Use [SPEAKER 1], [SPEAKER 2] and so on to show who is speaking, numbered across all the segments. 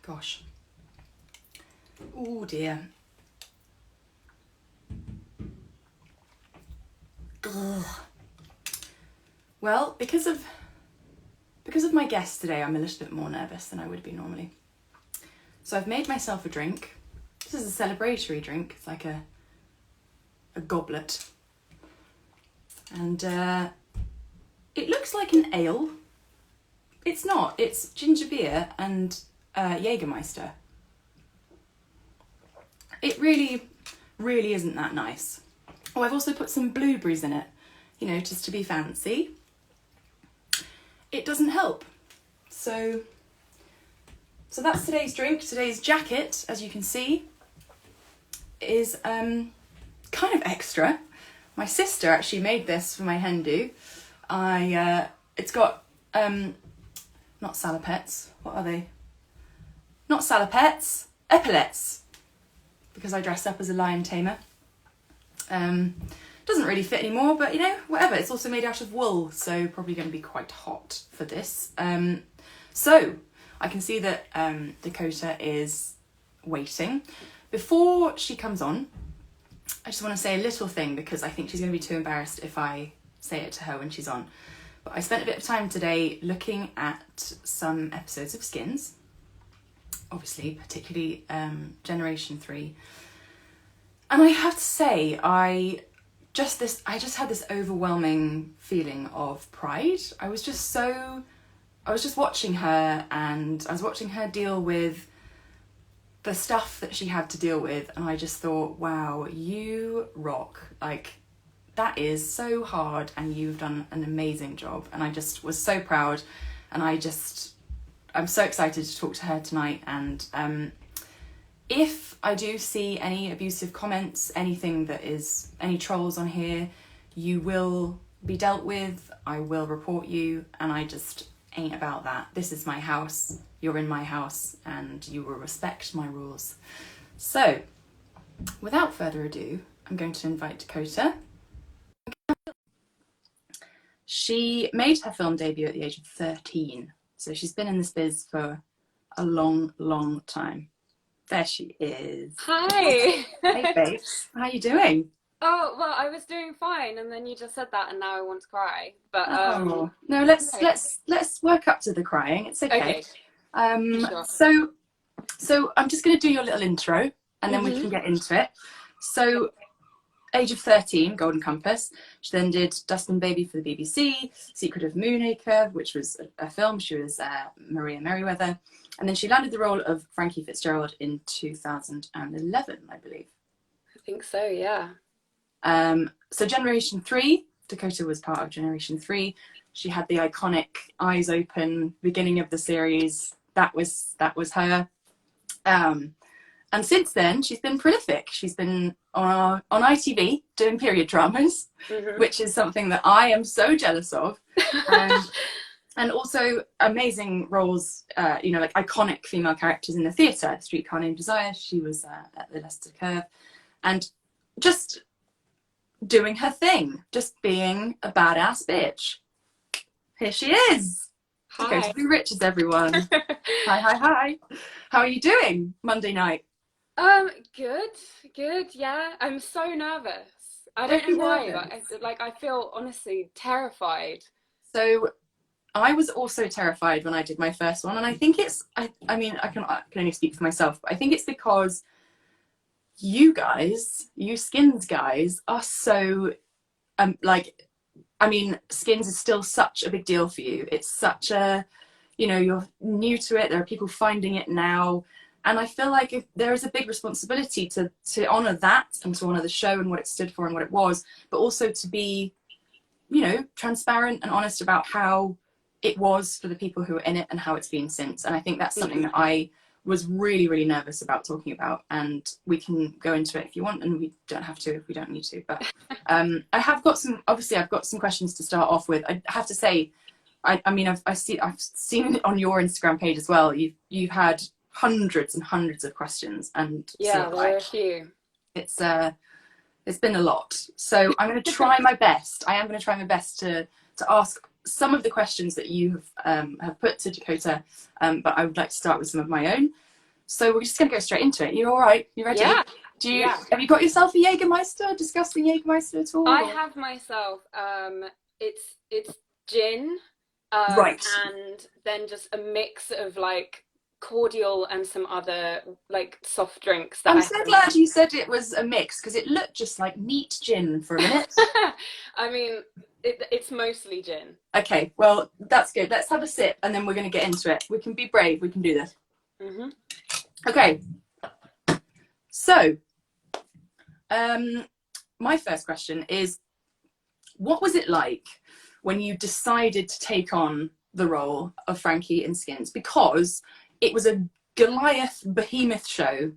[SPEAKER 1] Gosh. Oh dear. Ugh. Well, because of my guest today, I'm a little bit more nervous than I would be normally. So I've made myself a drink. This is a celebratory drink. It's like a goblet. And it looks like an ale. It's not. It's ginger beer and Jägermeister. It really, really isn't that nice. Oh, I've also put some blueberries in it, you know, just to be fancy. It doesn't help. So that's today's drink. Today's jacket, as you can see, is kind of extra. My sister actually made this for my hen do. It's got not salopettes. What are they? Not salopettes. Epaulets. Because I dress up as a lion tamer. Doesn't really fit anymore, but you know, whatever. It's also made out of wool, so probably going to be quite hot for this. So I can see that Dakota is waiting. Before she comes on, I just want to say a little thing because I think she's going to be too embarrassed if I say it to her when she's on. But I spent a bit of time today looking at some episodes of Skins, obviously, particularly Generation 3. And I have to say, I just had this overwhelming feeling of pride. I was just watching her, and I was watching her deal with the stuff that she had to deal with, and I just thought, wow, you rock. Like, that is so hard, and you've done an amazing job. And I just was so proud, and I'm so excited to talk to her tonight. And if I do see any abusive comments, anything that is, any trolls on here, you will be dealt with. I will report you, and I just ain't about that. This is my house, you're in my house, and you will respect my rules. So, without further ado, I'm going to invite Dakota. She made her film debut at the age of 13, so she's been in this biz for a long, long time. There she is.
[SPEAKER 2] Hi.
[SPEAKER 1] Hey babes, how you doing?
[SPEAKER 2] Oh, well, I was doing fine, and then you just said that, and now I want to cry. But
[SPEAKER 1] no, let's work up to the crying. It's okay.
[SPEAKER 2] Sure.
[SPEAKER 1] So I'm just going to do your little intro, and then we can get into it. So, age of 13, Golden Compass. She then did Dustman Baby for the BBC, Secret of Moonacre, which was a film. She was Maria Merriweather. And then she landed the role of Franky Fitzgerald in 2011, I believe.
[SPEAKER 2] I think so, yeah.
[SPEAKER 1] So Generation 3, Dakota was part of Generation 3. She had the iconic eyes open beginning of the series. That was her. And since then, she's been prolific. She's been on ITV doing period dramas, which is something that I am so jealous of. And also amazing roles, you know, like iconic female characters in the theatre. Streetcar Named Desire, she was at the Leicester Curve. And just doing her thing, just being a badass bitch. Here she is.
[SPEAKER 2] Hi.
[SPEAKER 1] Dakota Blue Richards, everyone. Hi. How are you doing Monday night?
[SPEAKER 2] Good, yeah. I'm so nervous. I don't know why, but I feel honestly terrified.
[SPEAKER 1] So I was also terrified when I did my first one, and I think it's, I mean, I can only speak for myself, but I think it's because you guys, you Skins guys, are so, Skins is still such a big deal for you. It's such a, you know, you're new to it. There are people finding it now. And I feel like if there is a big responsibility to honour that and to honour the show and what it stood for and what it was, but also to be, you know, transparent and honest about how it was for the people who were in it and how it's been since. And I think that's something that I was really, really nervous about talking about. And we can go into it if you want, and we don't have to if we don't need to. But I've got some questions to start off with. I have to say, I've seen it on your Instagram page as well. You've had hundreds and hundreds of questions, and
[SPEAKER 2] yeah, there are a few.
[SPEAKER 1] It's been a lot. So I'm going to try my best. I am going to try my best to ask some of the questions that you have put to Dakota, but I would like to start with some of my own. So we're just going to go straight into it. You all right? You ready?
[SPEAKER 2] Yeah.
[SPEAKER 1] Have you got yourself a Jägermeister? Discussed the Jägermeister at all?
[SPEAKER 2] I have myself. It's gin,
[SPEAKER 1] Right.
[SPEAKER 2] and then just a mix of like cordial and some other like soft drinks that
[SPEAKER 1] I'm so glad you said it was a mix, because it looked just like neat gin for a minute.
[SPEAKER 2] I mean, it's mostly gin.
[SPEAKER 1] Okay, well, that's good. Let's have a sip and then we're going to get into it. We can be brave. We can do this.
[SPEAKER 2] Mm-hmm.
[SPEAKER 1] Okay. So, my first question is, what was it like when you decided to take on the role of Franky in Skins? Because it was a Goliath behemoth show,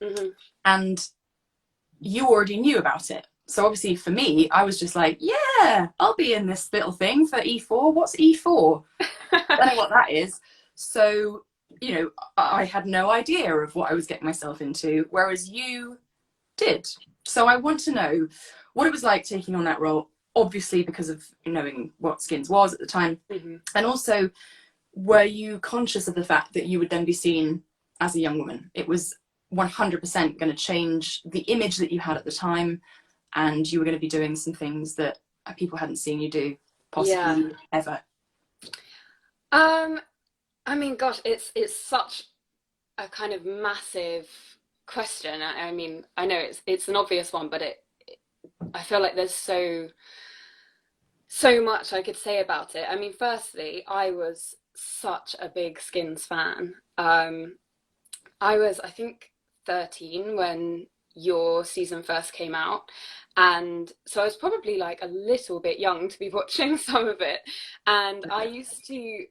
[SPEAKER 2] mm-hmm.
[SPEAKER 1] and you already knew about it. So obviously for me, I was just like, yeah, I'll be in this little thing for E4. What's E4? I don't know what that is. So, you know, I had no idea of what I was getting myself into, whereas you did. So I want to know what it was like taking on that role, obviously because of knowing what Skins was at the time.
[SPEAKER 2] Mm-hmm.
[SPEAKER 1] And also, were you conscious of the fact that you would then be seen as a young woman? It was 100% going to change the image that you had at the time, and you were going to be doing some things that people hadn't seen you do possibly ever.
[SPEAKER 2] I mean, gosh, it's such a kind of massive question. I mean, I know it's an obvious one, but I feel like there's so much I could say about it. I mean, firstly, I was such a big Skins fan. I was, I think, 13 when your season first came out, and so I was probably like a little bit young to be watching some of it, and I used to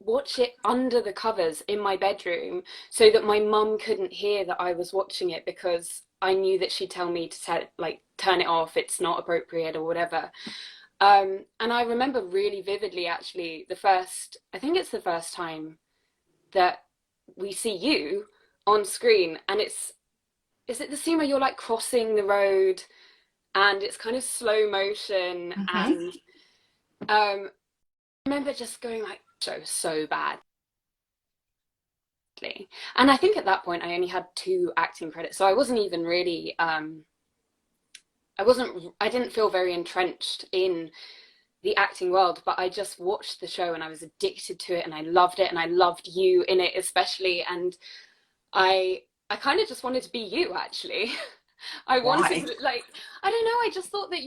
[SPEAKER 2] watch it under the covers in my bedroom so that my mum couldn't hear that I was watching it, because I knew that she'd tell me to turn it off, it's not appropriate or whatever. And I remember really vividly, actually, I think it's the first time that we see you on screen, and is it the scene where you're like crossing the road and it's kind of slow motion?
[SPEAKER 1] Mm-hmm.
[SPEAKER 2] And I remember just going like, so bad. And I think at that point I only had 2 acting credits, so I wasn't even really I didn't feel very entrenched in the acting world, but I just watched the show and I was addicted to it, and I loved it, and I loved you in it especially, and I kind of just wanted to be you, actually. I wanted to, like, I don't know, I just thought that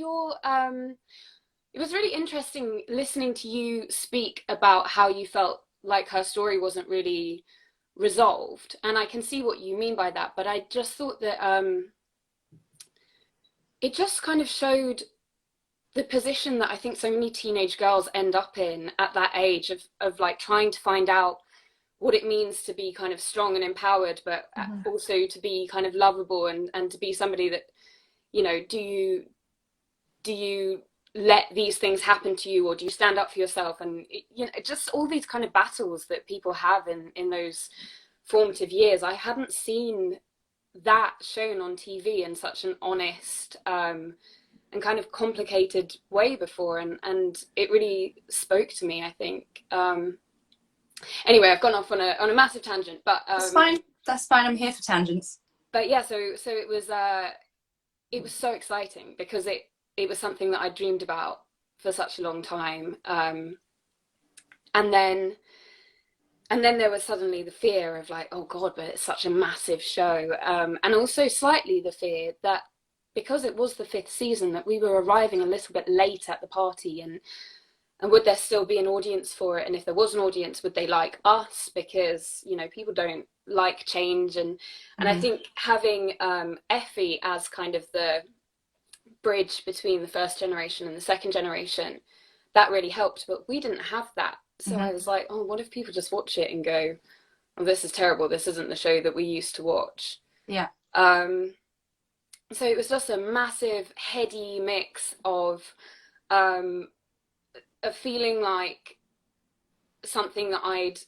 [SPEAKER 2] it was really interesting listening to you speak about how you felt like her story wasn't really resolved, and I can see what you mean by that, but I just thought that it just kind of showed the position that I think so many teenage girls end up in at that age of like trying to find out what it means to be kind of strong and empowered, but also to be kind of lovable, and to be somebody that, you know, do you let these things happen to you, or do you stand up for yourself? And, you know, just all these kind of battles that people have in those formative years. I hadn't seen that shown on TV in such an honest and kind of complicated way before, and it really spoke to me, I think. Anyway, I've gone off on a massive tangent, but
[SPEAKER 1] that's fine, I'm here for tangents. But
[SPEAKER 2] yeah, so it was so exciting, because it was something that I dreamed about for such a long time, and then there was suddenly the fear of like, oh God, but it's such a massive show, and also slightly the fear that because it was the 5th season, that we were arriving a little bit late at the party, and would there still be an audience for it? And if there was an audience, would they like us? Because, you know, people don't like change. And I think having Effie as kind of the bridge between the first generation and the second generation, that really helped. But we didn't have that. So I was like, oh, what if people just watch it and go, oh, this is terrible. This isn't the show that we used to watch.
[SPEAKER 1] Yeah.
[SPEAKER 2] So it was just a massive, heady mix of feeling like something that I'd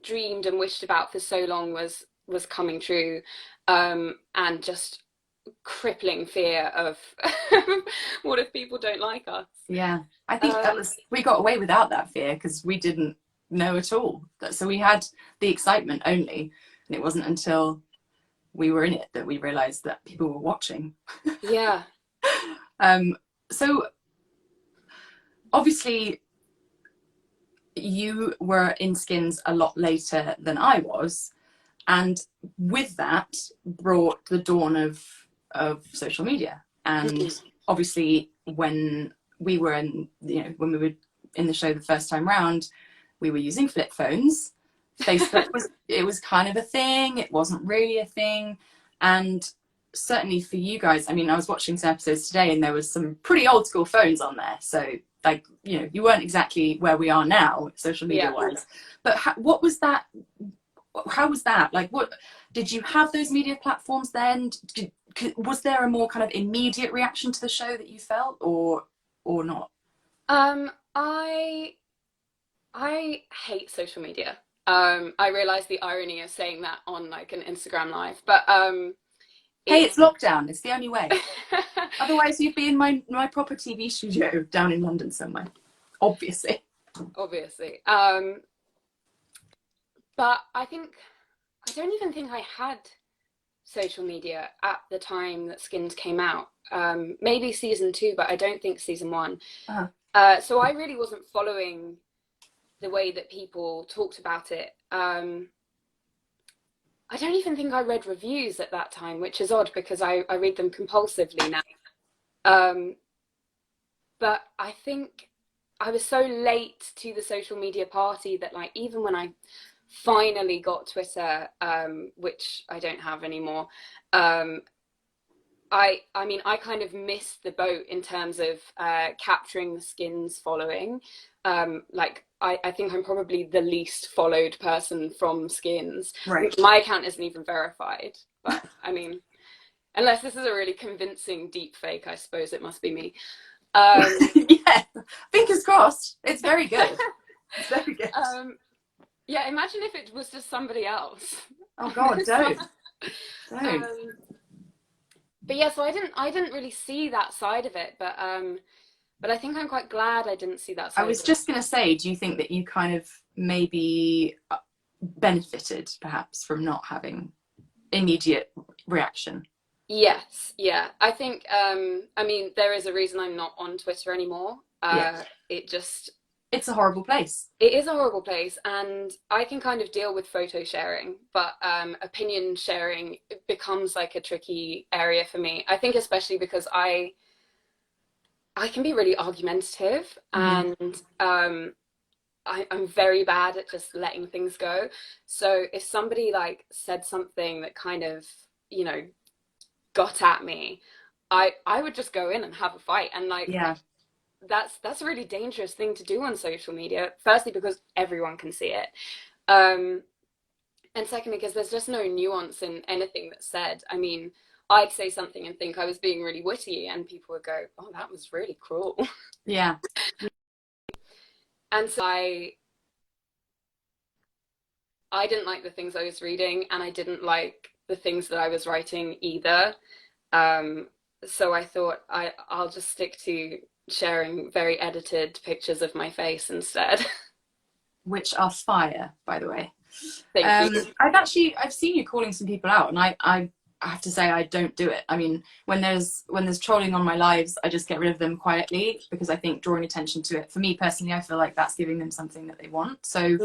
[SPEAKER 2] dreamed and wished about for so long was coming true, and just crippling fear of what if people don't like us.
[SPEAKER 1] Yeah, I think we got away without that fear because we didn't know at all. So we had the excitement only. And it wasn't until we were in it that we realized that people were watching.
[SPEAKER 2] Yeah.
[SPEAKER 1] So obviously you were in Skins a lot later than I was, and with that brought the dawn of social media. And obviously when we were in, when we were in the show the first time round, we were using flip phones. Facebook was kind of a thing. It wasn't really a thing. And certainly for you guys, I mean, I was watching some episodes today and there was some pretty old school phones on there. So like, you weren't exactly where we are now, social media wise. But what was that? How was that? Like, what did you have those media platforms then? Was there a more kind of immediate reaction to the show that you felt, or not?
[SPEAKER 2] I hate social media. I realize the irony of saying that on like an Instagram live, but
[SPEAKER 1] hey, it's lockdown. It's the only way. Otherwise, you'd be in my proper TV studio down in London somewhere. Obviously.
[SPEAKER 2] But I don't even think I had social media at the time that Skins came out. Maybe season 2, but I don't think season 1. So I really wasn't following the way that people talked about it. I don't even think I read reviews at that time, which is odd because I read them compulsively now. But I think I was so late to the social media party that like even when I finally got Twitter, which I don't have anymore, I mean I kind of missed the boat in terms of capturing the Skins following. Like I think I'm probably the least followed person from Skins.
[SPEAKER 1] Right.
[SPEAKER 2] My account isn't even verified, but I mean, unless this is a really convincing deep fake, I suppose it must be me.
[SPEAKER 1] Yeah, fingers crossed. It's very good. It's very good.
[SPEAKER 2] Yeah, imagine if it was just somebody else.
[SPEAKER 1] Oh God, don't.
[SPEAKER 2] But yeah, so I didn't really see that side of it, but I think I'm quite glad I didn't see that side.
[SPEAKER 1] I was just going to say, do you think that you kind of maybe benefited perhaps from not having immediate reaction?
[SPEAKER 2] Yes, yeah. I think, I mean, there is a reason I'm not on Twitter anymore.
[SPEAKER 1] It's a horrible place.
[SPEAKER 2] It is a horrible place, and I can kind of deal with photo sharing, but opinion sharing becomes like a tricky area for me. I think especially because I can be really argumentative, and I'm very bad at just letting things go. So if somebody like said something that kind of, got at me, I would just go in and have a fight. And like, that's a really dangerous thing to do on social media. Firstly, because everyone can see it. And secondly, because there's just no nuance in anything that's said. I mean, I'd say something and think I was being really witty and people would go, oh, that was really cruel.
[SPEAKER 1] Yeah.
[SPEAKER 2] And so I didn't like the things I was reading, and I didn't like the things that I was writing either. So I thought I'll just stick to sharing very edited pictures of my face instead. Which
[SPEAKER 1] are fire, by the way.
[SPEAKER 2] Thank you.
[SPEAKER 1] I've seen you calling some people out, and I have to say I don't do it. I mean, when there's trolling on my lives, I just get rid of them quietly, because I think drawing attention to it, for me personally, I feel like that's giving them something that they want. So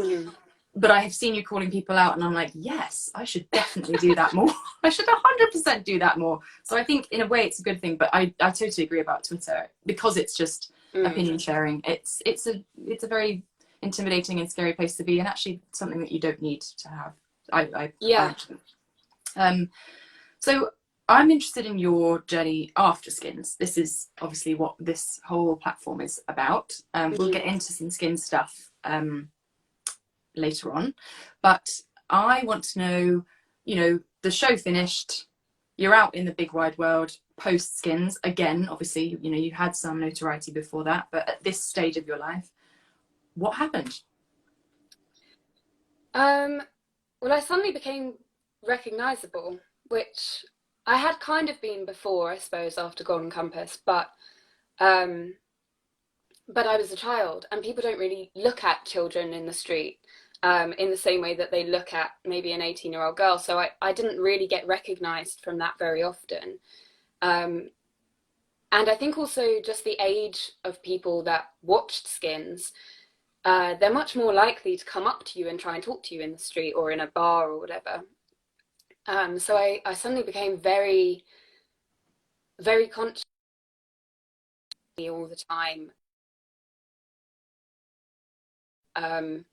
[SPEAKER 1] but I have seen you calling people out, and I'm like, yes, I should definitely do that more. I should 100% do that more. So I think in a way it's a good thing, but I totally agree about Twitter, because it's just opinion sharing. It's a very intimidating and scary place to be, and actually something that you don't need to have. So I'm interested in your journey after Skins. This is obviously what this whole platform is about. We'll get into some Skins stuff later on, but I want to know, the show finished, you're out in the big wide world post Skins again. Obviously, you had some notoriety before that, but at this stage of your life, what happened?
[SPEAKER 2] Well, I suddenly became recognizable, which I had kind of been before, I suppose, after Golden Compass, but I was a child, and people don't really look at children in the street. in the same way that they look at maybe an 18-year-old girl. So I didn't really get recognized from that very often. And I think also just the age of people that watched Skins, they're much more likely to come up to you and try and talk to you in the street or in a bar or whatever. So I suddenly became very, very conscious all the time. I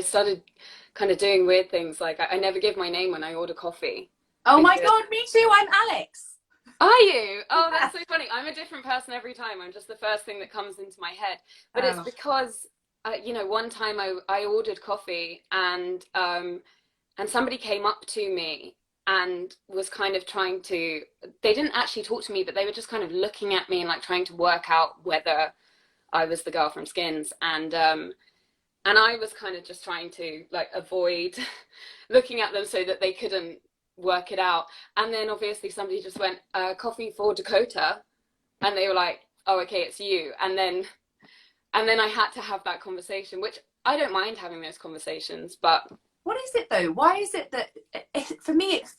[SPEAKER 2] started kind of doing weird things. Like I never give my name when I order coffee.
[SPEAKER 1] Oh my God, me too. I'm Alex.
[SPEAKER 2] Are you? Oh, that's so funny. I'm a different person every time. I'm just the first thing that comes into my head. But it's because, one time I ordered coffee and somebody came up to me and was kind of they didn't actually talk to me, but they were just kind of looking at me and like trying to work out whether I was the girl from Skins. And I was kind of just trying to like avoid looking at them so that they couldn't work it out. And then obviously somebody just went, coffee for Dakota, and they were like, oh, okay, it's you. And then I had to have that conversation, which I don't mind having those conversations, but
[SPEAKER 1] what is it though? Why is it that for me it's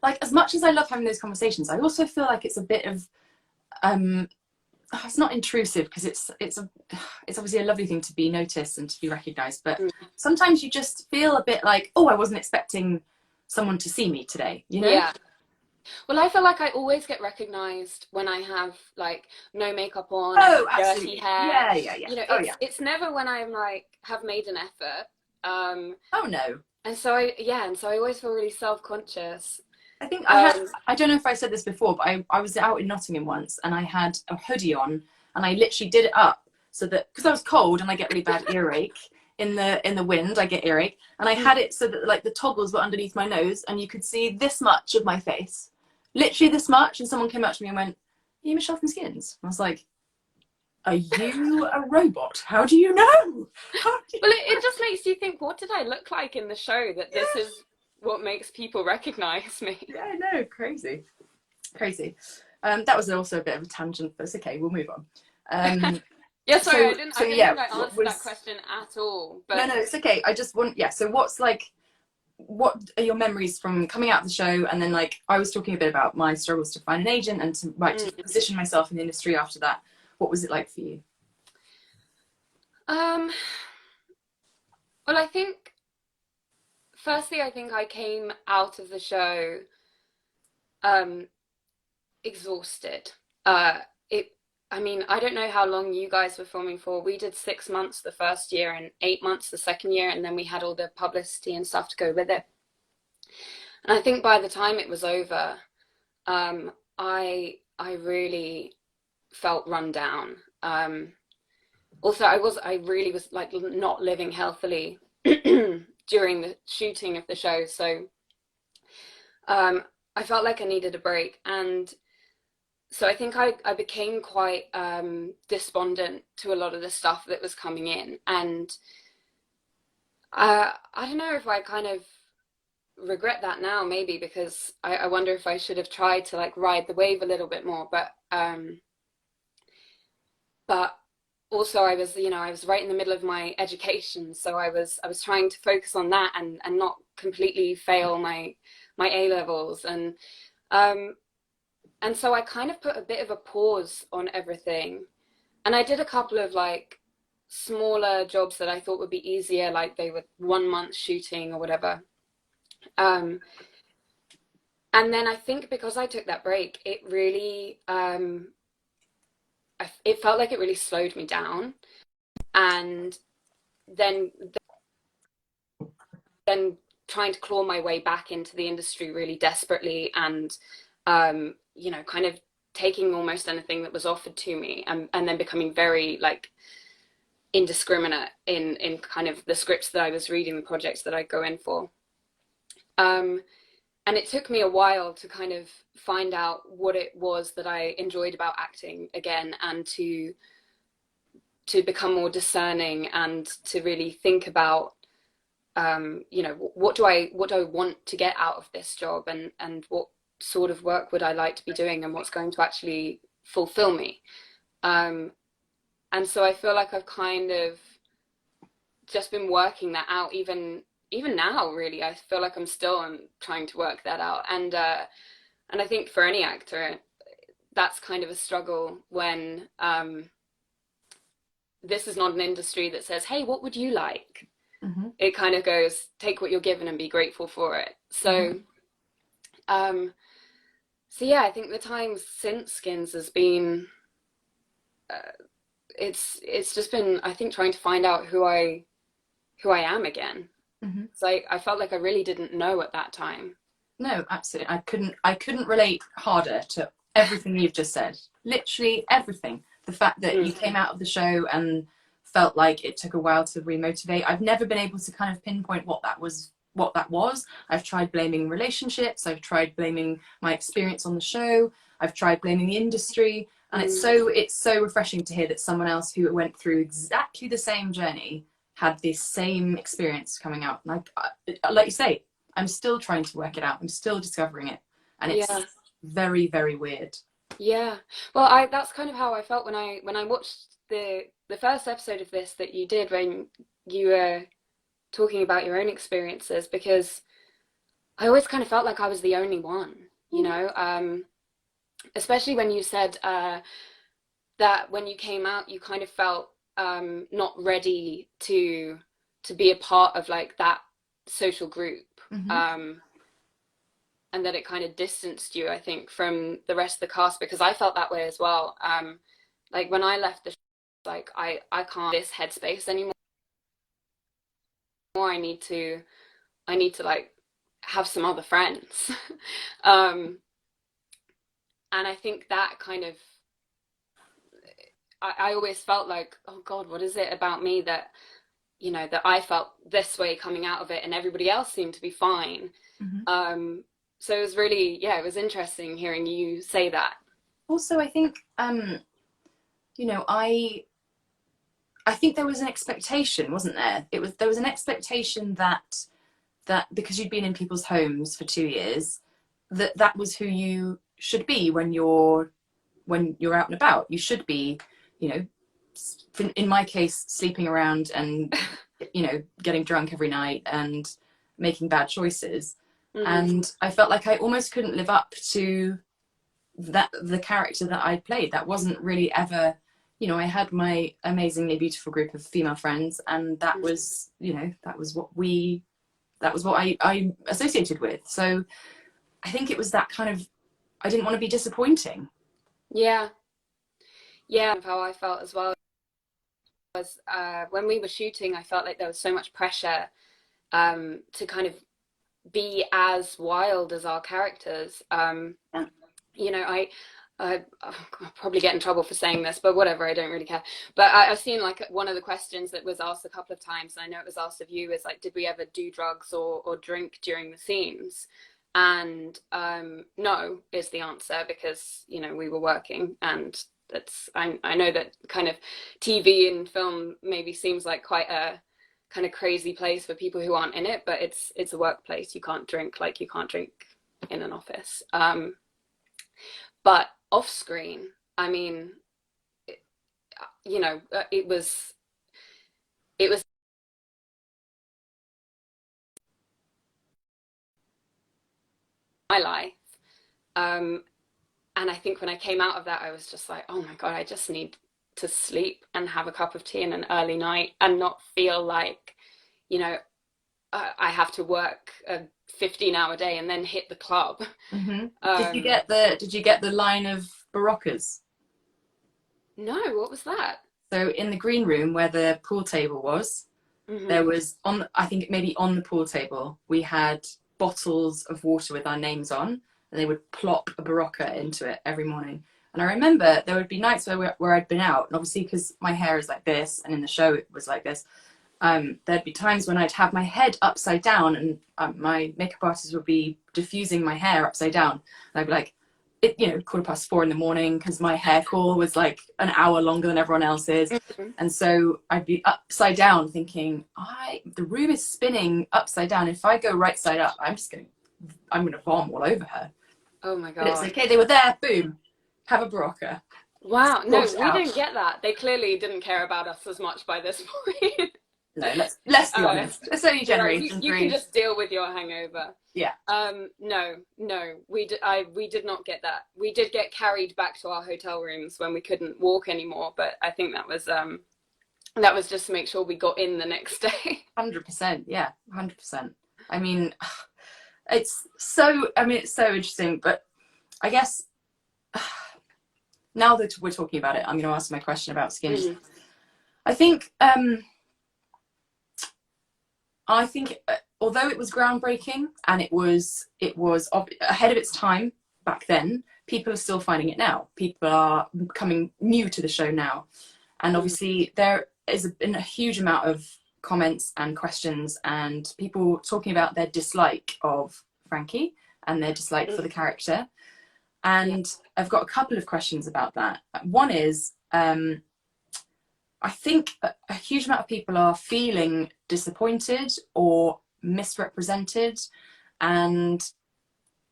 [SPEAKER 1] like, as much as I love having those conversations, I also feel like it's a bit of it's not intrusive, because it's obviously a lovely thing to be noticed and to be recognized, but sometimes you just feel a bit like, oh, I wasn't expecting someone to see me today, you know?
[SPEAKER 2] Yeah. Well, I feel like I always get recognized when I have like no makeup on, dirty hair.
[SPEAKER 1] Yeah.
[SPEAKER 2] It's never when I'm like have made an effort.
[SPEAKER 1] Oh no.
[SPEAKER 2] And so I always feel really self-conscious.
[SPEAKER 1] I think I don't know if I said this before, but I was out in Nottingham once and I had a hoodie on and I literally did it up so that, because I was cold and I get really bad earache in the wind, I get earache, and I had it so that like the toggles were underneath my nose and you could see this much of my face, literally this much. And someone came up to me and went, "Are you Michelle from Skins?" And I was like, "Are you a robot? How do you know?"
[SPEAKER 2] Well, it just makes you think, what did I look like in the show that this is what makes people recognize me?
[SPEAKER 1] Yeah, no, crazy. That was also a bit of a tangent, but it's okay, we'll move on.
[SPEAKER 2] Yeah, sorry, I didn't think I answered that question at all. But
[SPEAKER 1] no, it's okay. I just want, so what are your memories from coming out of the show? And then like, I was talking a bit about my struggles to find an agent and to position myself in the industry after that. What was it like for you?
[SPEAKER 2] Well, I think, firstly, I think I came out of the show exhausted. I don't know how long you guys were filming for. We did 6 months the first year and 8 months the second year, and then we had all the publicity and stuff to go with it. And I think by the time it was over, I really felt run down. Also, I really was like not living healthily during the shooting of the show, so I felt like I needed a break. And so I think I became quite despondent to a lot of the stuff that was coming in. And I don't know if I kind of regret that now, maybe, because I wonder if I should have tried to like ride the wave a little bit more. But also I was right in the middle of my education, so I was trying to focus on that and not completely fail my A levels. And so I kind of put a bit of a pause on everything. And I did a couple of like smaller jobs that I thought would be easier, like they were 1 month shooting or whatever. And then I think because I took that break, it really, it felt like it really slowed me down. And then trying to claw my way back into the industry really desperately, and kind of taking almost anything that was offered to me, and then becoming very like indiscriminate in kind of the scripts that I was reading, the projects that I go in for. And it took me a while to kind of find out what it was that I enjoyed about acting again, and to become more discerning and to really think about what do I want to get out of this job, and what sort of work would I like to be doing, and what's going to actually fulfill me. And so I feel like I've kind of just been working that out. Even now, really, I feel like I'm still trying to work that out. And I think for any actor, that's kind of a struggle when this is not an industry that says, hey, what would you like?
[SPEAKER 1] Mm-hmm.
[SPEAKER 2] It kind of goes, take what you're given and be grateful for it. So, so yeah, I think the time since Skins has been, it's just been, I think, trying to find out who I am again.
[SPEAKER 1] Mm-hmm.
[SPEAKER 2] So I felt like I really didn't know at that time.
[SPEAKER 1] No, absolutely. I couldn't relate harder to everything you've just said. Literally everything. The fact that you came out of the show and felt like it took a while to remotivate. I've never been able to kind of pinpoint what that was. I've tried blaming relationships. I've tried blaming my experience on the show. I've tried blaming the industry. And it's so refreshing to hear that someone else who went through exactly the same journey had this same experience coming out. Like you say, I'm still trying to work it out. I'm still discovering it. And it's very, very weird.
[SPEAKER 2] Yeah. Well, that's kind of how I felt when I watched the first episode of this that you did, when you were talking about your own experiences, because I always kind of felt like I was the only one, you know, especially when you said that when you came out, you kind of felt not ready to be a part of like that social group. And that it kind of distanced you, I think, from the rest of the cast, because I felt that way as well. Like when I left the show, like I can't this headspace anymore. I need to like have some other friends. And I think that kind of, I always felt like, oh God, what is it about me that, you know, that I felt this way coming out of it and everybody else seemed to be fine. So it was really, it was interesting hearing you say that.
[SPEAKER 1] Also, I think, you know, I think there was an expectation, wasn't there? There was an expectation that because you'd been in people's homes for 2 years, that was who you should be when you're out and about. You should be, you know, in my case, sleeping around and, you know, getting drunk every night and making bad choices. And I felt like I almost couldn't live up to the character that I played. That wasn't really ever, you know, I had my amazingly beautiful group of female friends, and that was, you know, that was what I associated with. So I think it was that kind of, I didn't want to be disappointing.
[SPEAKER 2] Yeah, how I felt as well was when we were shooting, I felt like there was so much pressure to kind of be as wild as our characters. You know, I'll probably get in trouble for saying this, but whatever, I don't really care. But I've seen like one of the questions that was asked a couple of times, and I know it was asked of you, is like, did we ever do drugs or drink during the scenes? And no is the answer, because, you know, we were working, and that's, I know that kind of TV and film maybe seems like quite a kind of crazy place for people who aren't in it, but it's a workplace. You can't drink like you can't drink in an office. But off screen, I mean, you know, it was my life. And I think when I came out of that, I was just like, oh my God, I just need to sleep and have a cup of tea in an early night and not feel like, you know, I have to work a 15-hour day and then hit the club.
[SPEAKER 1] Did you get the line of Baroccas?
[SPEAKER 2] No, what was that?
[SPEAKER 1] So in the green room where the pool table was, there was I think maybe on the pool table, we had bottles of water with our names on, and they would plop a Barocca into it every morning. And I remember there would be nights where I'd been out, and obviously because my hair is like this, and in the show it was like this, there'd be times when I'd have my head upside down, and my makeup artist would be diffusing my hair upside down. And I'd be like, 4:15 in the morning, because my hair call was like an hour longer than everyone else's. And so I'd be upside down thinking, the room is spinning upside down. If I go right side up, I'm gonna vom all over her.
[SPEAKER 2] Oh my God.
[SPEAKER 1] But it's okay, they were there, boom, have a Barocca.
[SPEAKER 2] Wow, no, we didn't get that. They clearly didn't care about us as much by this point.
[SPEAKER 1] No, let's be honest. It's only
[SPEAKER 2] You're right.
[SPEAKER 1] generation
[SPEAKER 2] You can
[SPEAKER 1] three.
[SPEAKER 2] just deal with your hangover.
[SPEAKER 1] Yeah.
[SPEAKER 2] No, we did not get that. We did get carried back to our hotel rooms when we couldn't walk anymore, but I think that was just to make sure we got in the next day.
[SPEAKER 1] 100%. Yeah, 100%. I mean, it's so interesting, but I guess now that we're talking about it, I'm going to ask my question about Skins.
[SPEAKER 2] Mm.
[SPEAKER 1] I think although it was groundbreaking and it was ahead of its time back then, people are still finding it now. People are coming new to the show now, and obviously there has been a huge amount of comments and questions and people talking about their dislike of Franky and their dislike for the character. And I've got a couple of questions about that. One is, I think a huge amount of people are feeling disappointed or misrepresented. And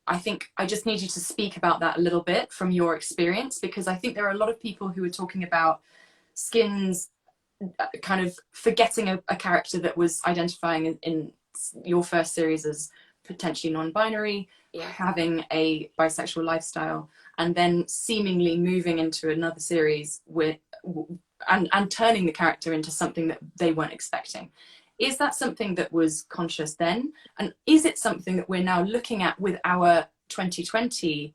[SPEAKER 1] I think I just need you to speak about that a little bit from your experience, because I think there are a lot of people who are talking about Skins kind of forgetting a character that was identifying in your first series as potentially non-binary, having a bisexual lifestyle, and then seemingly moving into another series with and turning the character into something that they weren't expecting. Is that something that was conscious then? And is it something that we're now looking at with our 2020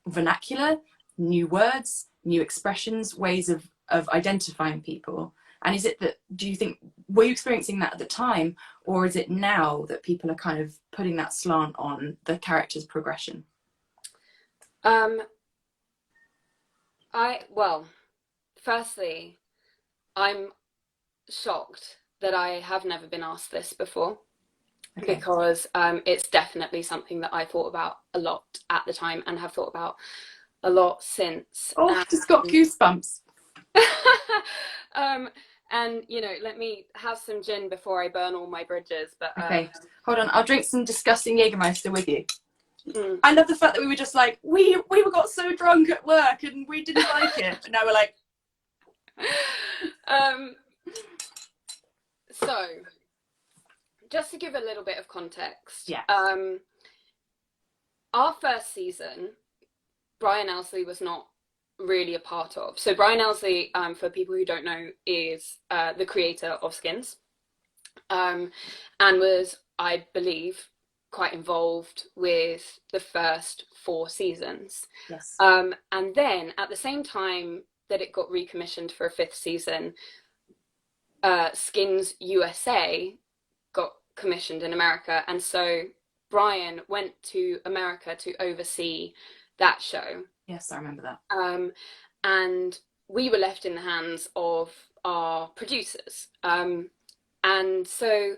[SPEAKER 1] vernacular, new words, new expressions, ways of identifying people? And is it that, do you think, were you experiencing that at the time, or is it now that people are kind of putting that slant on the character's progression?
[SPEAKER 2] Well, firstly, I'm shocked that I have never been asked this before. Okay. Because it's definitely something that I thought about a lot at the time and have thought about a lot since.
[SPEAKER 1] Oh, I just got goosebumps.
[SPEAKER 2] And let me have some gin before I burn all my bridges. But
[SPEAKER 1] okay, hold on, I'll drink some disgusting Jägermeister with you. I love the fact that we were just like, we got so drunk at work and we didn't like it, and now we're like
[SPEAKER 2] so just to give a little bit of context, our first season, Brian Elsley was not really a part of. So Brian Elsley, for people who don't know, is the creator of Skins, and was, I believe, quite involved with the first 4 seasons.
[SPEAKER 1] Yes.
[SPEAKER 2] And then at the same time that it got recommissioned for a 5th season, Skins USA got commissioned in America, and so Brian went to America to oversee that show.
[SPEAKER 1] Yes, I remember that.
[SPEAKER 2] And we were left in the hands of our producers. And so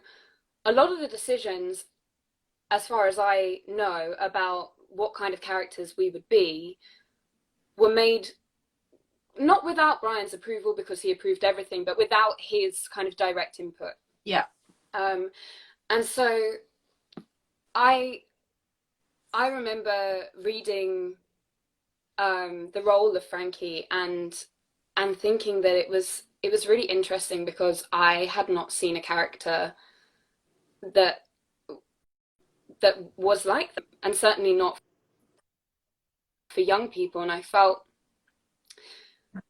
[SPEAKER 2] a lot of the decisions, as far as I know, about what kind of characters we would be, were made not without Brian's approval, because he approved everything, but without his kind of direct input.
[SPEAKER 1] Yeah.
[SPEAKER 2] And so I remember reading the role of Franky and thinking that it was really interesting, because I had not seen a character that was like them, and certainly not for young people. And I felt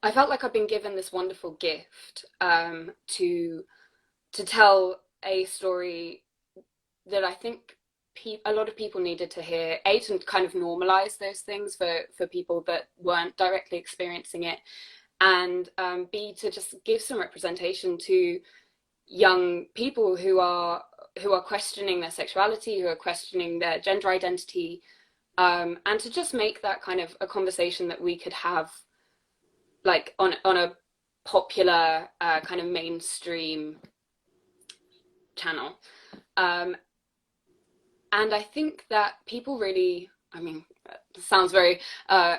[SPEAKER 2] like I've been given this wonderful gift to tell a story that I think a lot of people needed to hear, A, to kind of normalize those things for people that weren't directly experiencing it, and B, to just give some representation to young people who are questioning their sexuality, who are questioning their gender identity, and to just make that kind of a conversation that we could have, like, on a popular kind of mainstream channel. And I think that people really, I mean, it sounds very, I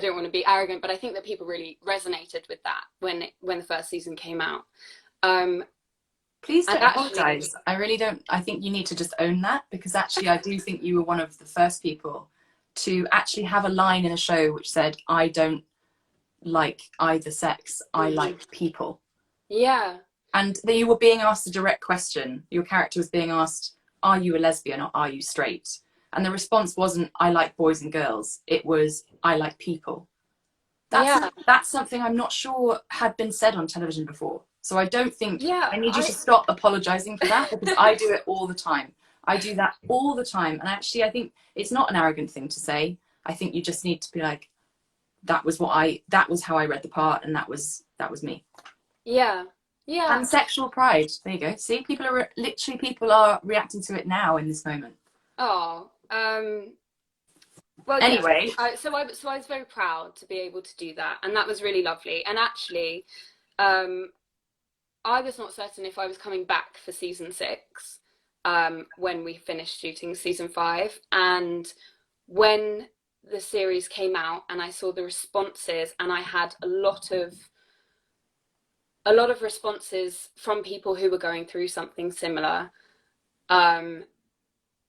[SPEAKER 2] don't want to be arrogant, but I think that people really resonated with that when the first season came out.
[SPEAKER 1] Please don't apologize. I really don't. I think you need to just own that, because actually I do think you were one of the first people to actually have a line in a show which said, I don't like either sex, I like people.
[SPEAKER 2] Yeah.
[SPEAKER 1] and that you were being asked a direct question. Your character was being asked, are you a lesbian or are you straight? And the response wasn't, I like boys and girls. It was, I like people.
[SPEAKER 2] Yeah.
[SPEAKER 1] That's something I'm not sure had been said on television before. So I don't think,
[SPEAKER 2] Yeah,
[SPEAKER 1] I need you to stop apologizing for that, because I do it all the time. I do that all the time. And actually, I think it's not an arrogant thing to say. I think you just need to be like, that was how I read the part, and that was me.
[SPEAKER 2] Yeah. Yeah.
[SPEAKER 1] And sexual pride. There you go. See, people are reacting to it now in this moment.
[SPEAKER 2] Oh, well,
[SPEAKER 1] anyway,
[SPEAKER 2] yeah. So I was very proud to be able to do that, and that was really lovely. And actually, I was not certain if I was coming back for season 6, when we finished shooting season 5, and when the series came out, and I saw the responses, and I had a lot of responses from people who were going through something similar,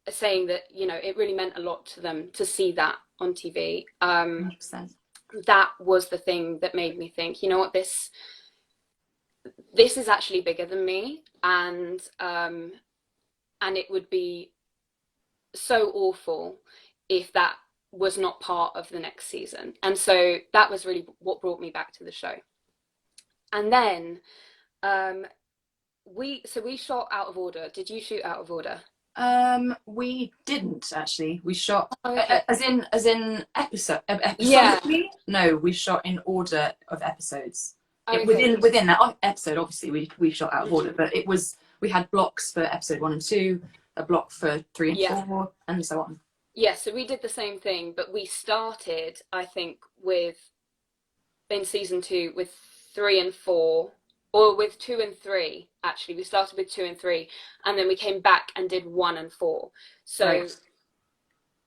[SPEAKER 2] saying that, you know, it really meant a lot to them to see that on TV.
[SPEAKER 1] 100%.
[SPEAKER 2] That was the thing that made me think, you know what, this is actually bigger than me, and it would be so awful if that was not part of the next season. And so that was really what brought me back to the show. And then we shot out of order. Did you shoot out of order?
[SPEAKER 1] We didn't actually. We shot
[SPEAKER 2] okay.
[SPEAKER 1] as in episode.
[SPEAKER 2] Yeah.
[SPEAKER 1] No, we shot in order of episodes.
[SPEAKER 2] Okay.
[SPEAKER 1] Within that episode, obviously, we shot out of order, but we had blocks for episode 1 and 2, a block for 3 and 4, and so on.
[SPEAKER 2] Yeah, so we did the same thing, but we started, I think, in season 2 with 3 and 4, or with 2 and 3. Actually, we started with 2 and 3, and then we came back and did 1 and 4. So, right.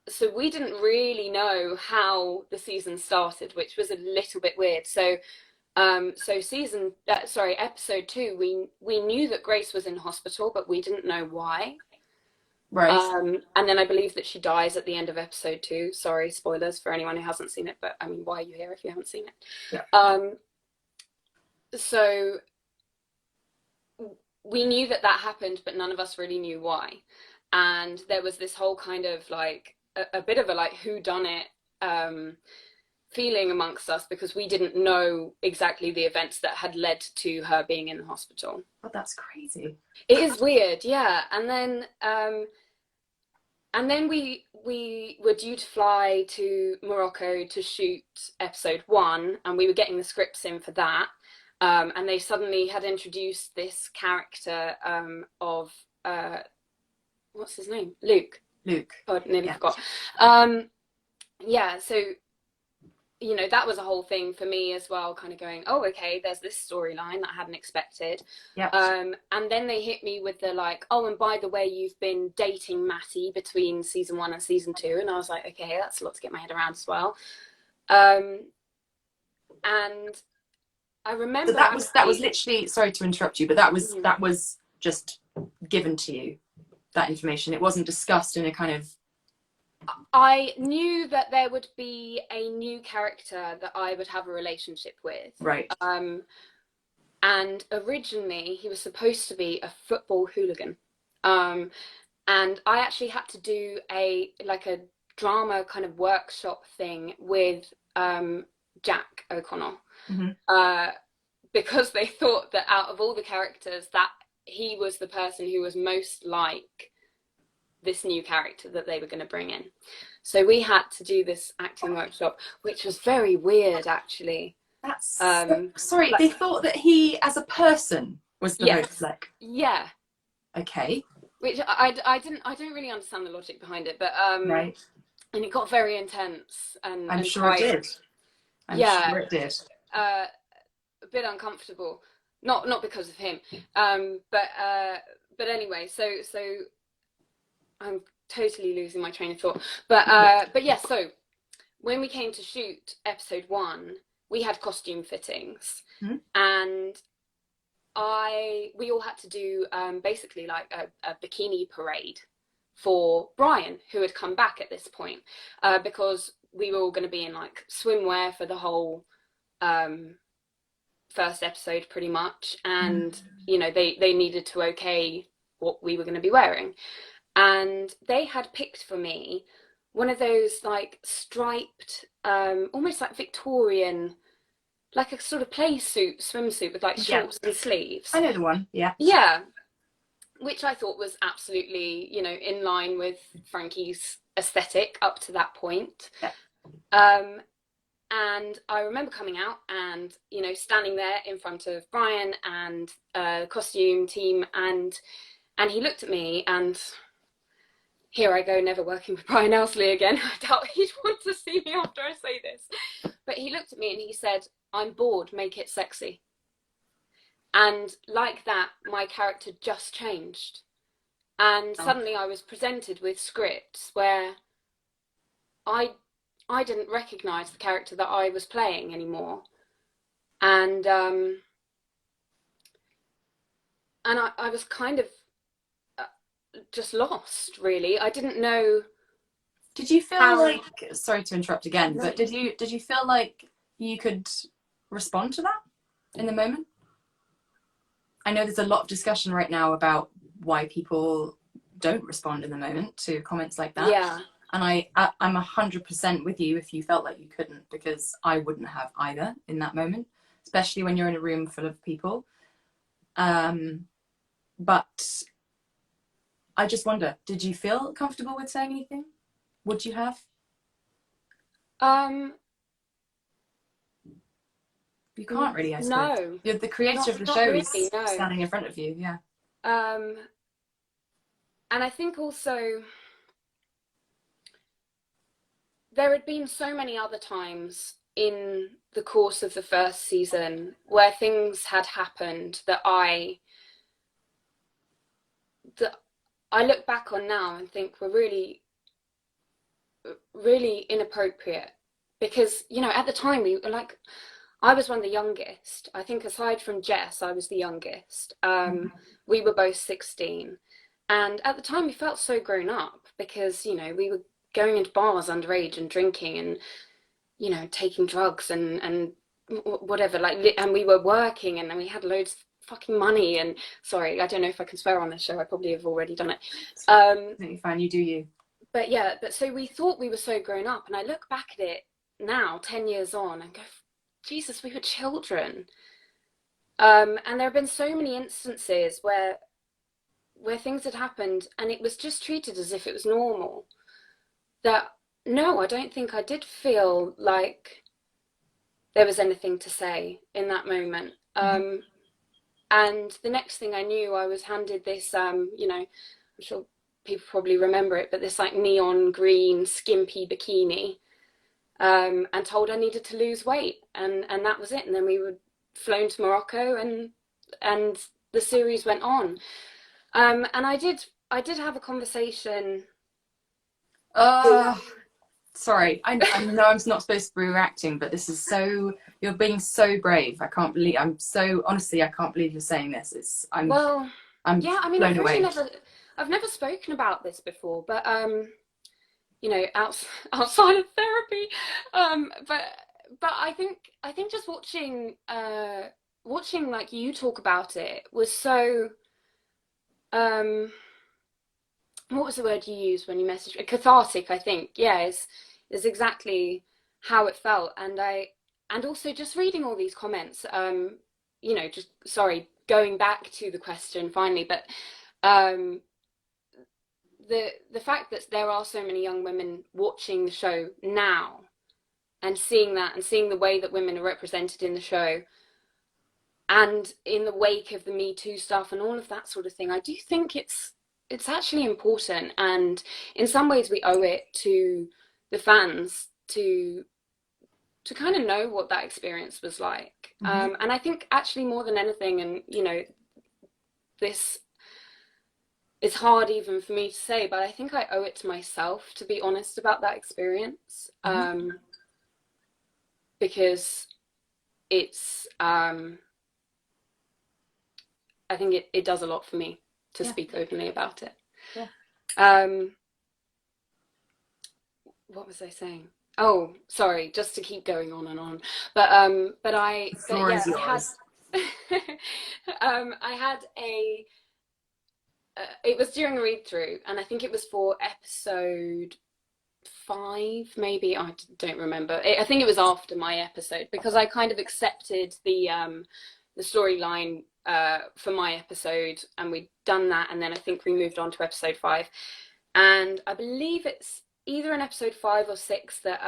[SPEAKER 2] So we didn't really know how the season started, which was a little bit weird. So, episode 2, we knew that Grace was in hospital, but we didn't know why.
[SPEAKER 1] Right.
[SPEAKER 2] And then I believe that she dies at the end of episode 2. Sorry, spoilers for anyone who hasn't seen it, but I mean, why are you here if you haven't seen it?
[SPEAKER 1] Yeah.
[SPEAKER 2] So we knew that happened, but none of us really knew why. And there was this whole kind of like a bit of a like whodunit feeling amongst us, because we didn't know exactly the events that had led to her being in the hospital.
[SPEAKER 1] Oh, that's crazy.
[SPEAKER 2] It is weird, yeah. And then we were due to fly to Morocco to shoot episode 1, and we were getting the scripts in for that. And they suddenly had introduced this character of what's his name? Luke. Oh, I nearly forgot. Yeah, so you know, that was a whole thing for me as well, kind of going, oh, okay, there's this storyline that I hadn't expected.
[SPEAKER 1] Yeah.
[SPEAKER 2] And then they hit me with the like, oh, and by the way, you've been dating Matty between season 1 and season 2. And I was like, okay, that's a lot to get my head around as well. And I remember...
[SPEAKER 1] So that was literally, sorry to interrupt you, but that was just given to you, that information. It wasn't discussed in a kind of...
[SPEAKER 2] I knew that there would be a new character that I would have a relationship with.
[SPEAKER 1] Right.
[SPEAKER 2] And originally he was supposed to be a football hooligan. And I actually had to do a drama kind of workshop thing with Jack O'Connell. Mm-hmm. Because they thought that out of all the characters, that he was the person who was most like this new character that they were going to bring in. So we had to do this acting workshop, which was very weird, actually.
[SPEAKER 1] That's sorry, they thought that he as a person was the most like...
[SPEAKER 2] Yeah.
[SPEAKER 1] Okay.
[SPEAKER 2] Which I don't really understand the logic behind it, but
[SPEAKER 1] right.
[SPEAKER 2] And it got very intense, and
[SPEAKER 1] I'm sure it did. I'm sure it did.
[SPEAKER 2] A bit uncomfortable, not because of him, but anyway, so I'm totally losing my train of thought. But yeah, so when we came to shoot episode 1, we had costume fittings, mm-hmm. and we all had to do basically like a bikini parade for Brian, who had come back at this point, because we were all going to be in like swimwear for the whole first episode pretty much, and you know, they needed to okay what we were going to be wearing, and they had picked for me one of those like striped, almost like Victorian, like a sort of play suit, swimsuit with like shorts and sleeves.
[SPEAKER 1] I know the one. Yeah.
[SPEAKER 2] Yeah, which I thought was absolutely, you know, in line with Franky's aesthetic up to that point.
[SPEAKER 1] Yeah.
[SPEAKER 2] And I remember coming out and, you know, standing there in front of Brian and the costume team, and he looked at me, and here I go, never working with Brian Elsley again. I doubt he'd want to see me after I say this. But he looked at me and he said, "I'm bored, make it sexy." And like that, my character just changed. And suddenly I was presented with scripts where I didn't recognise the character that I was playing anymore. And I was kind of just lost, really. I didn't know.
[SPEAKER 1] Did you feel like, sorry to interrupt again, but did you feel like you could respond to that in the moment? I know there's a lot of discussion right now about why people don't respond in the moment to comments like that.
[SPEAKER 2] Yeah.
[SPEAKER 1] And I'm 100% with you if you felt like you couldn't, because I wouldn't have either in that moment, especially when you're in a room full of people. But I just wonder, did you feel comfortable with saying anything? Would you have? You can't really, I suppose.
[SPEAKER 2] No.
[SPEAKER 1] You're the creator of the show, really, is standing in front of you, yeah.
[SPEAKER 2] And I think also there had been so many other times in the course of the first season where things had happened that I look back on now and think were really, really inappropriate. Because, you know, at the time we were like, I was one of the youngest. I think aside from Jess, I was the youngest. We were both 16. And at the time we felt so grown up because, you know, we were going into bars underage and drinking and, you know, taking drugs and whatever. Like, and we were working and then we had loads of fucking money. And sorry, I don't know if I can swear on this show. I probably have already done it.
[SPEAKER 1] Completely fine, you do you.
[SPEAKER 2] But yeah, but so we thought we were so grown up. And I look back at it now, 10 years on, and go, Jesus, we were children. And there have been so many instances where things had happened and it was just treated as if it was normal. That, no, I don't think I did feel like there was anything to say in that moment. And the next thing I knew, I was handed this, you know, I'm sure people probably remember it, but this like neon green skimpy bikini. And told I needed to lose weight, and that was it. And then we were flown to Morocco, and the series went on. And I did have a conversation.
[SPEAKER 1] Sorry, I know I'm not supposed to be reacting, but this is so, you're being so brave. I can't believe, honestly, I can't believe you're saying this. I'm
[SPEAKER 2] yeah, I mean,
[SPEAKER 1] blown away.
[SPEAKER 2] I've never spoken about this before, but you know, outside of therapy, but I think just watching like you talk about it was so, what was the word you used when you messaged me? Cathartic, I think. Yeah, is exactly how it felt. And also just reading all these comments, you know, just, sorry, going back to the question finally, but the fact that there are so many young women watching the show now and seeing that and seeing the way that women are represented in the show and in the wake of the Me Too stuff and all of that sort of thing, I do think it's actually important, and in some ways we owe it to the fans to kind of know what that experience was like. And I think actually more than anything, and you know, this is hard even for me to say, but I think I owe it to myself to be honest about that experience, because it's I think it does a lot for me to speak openly about it. What was I saying? Oh, sorry, just to keep going on and on. But I had it was during a read through, and I think it was for episode 5, maybe. I don't remember. I think it was after my episode, because I kind of accepted the storyline for my episode, and we'd done that, and then I think we moved on to episode 5, and I believe it's either in episode 5 or 6 that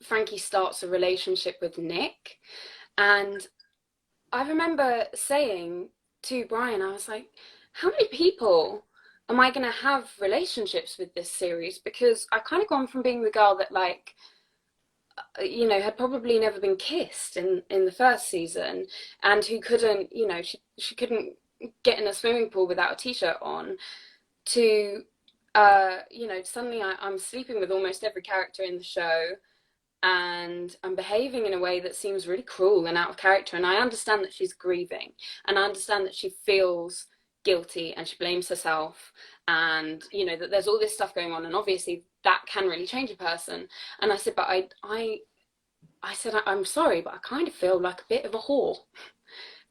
[SPEAKER 2] Franky starts a relationship with Nick. And I remember saying to Brian, I was like, how many people am I going to have relationships with this series? Because I've kind of gone from being the girl that, like, you know, had probably never been kissed in the first season, and who couldn't, you know, she couldn't get in a swimming pool without a t-shirt on, to you know, suddenly I'm sleeping with almost every character in the show, and I'm behaving in a way that seems really cruel and out of character. And I understand that she's grieving, and I understand that she feels guilty and she blames herself, and, you know, that there's all this stuff going on, and obviously that can really change a person. And I said, but I said, I'm sorry, but I kind of feel like a bit of a whore,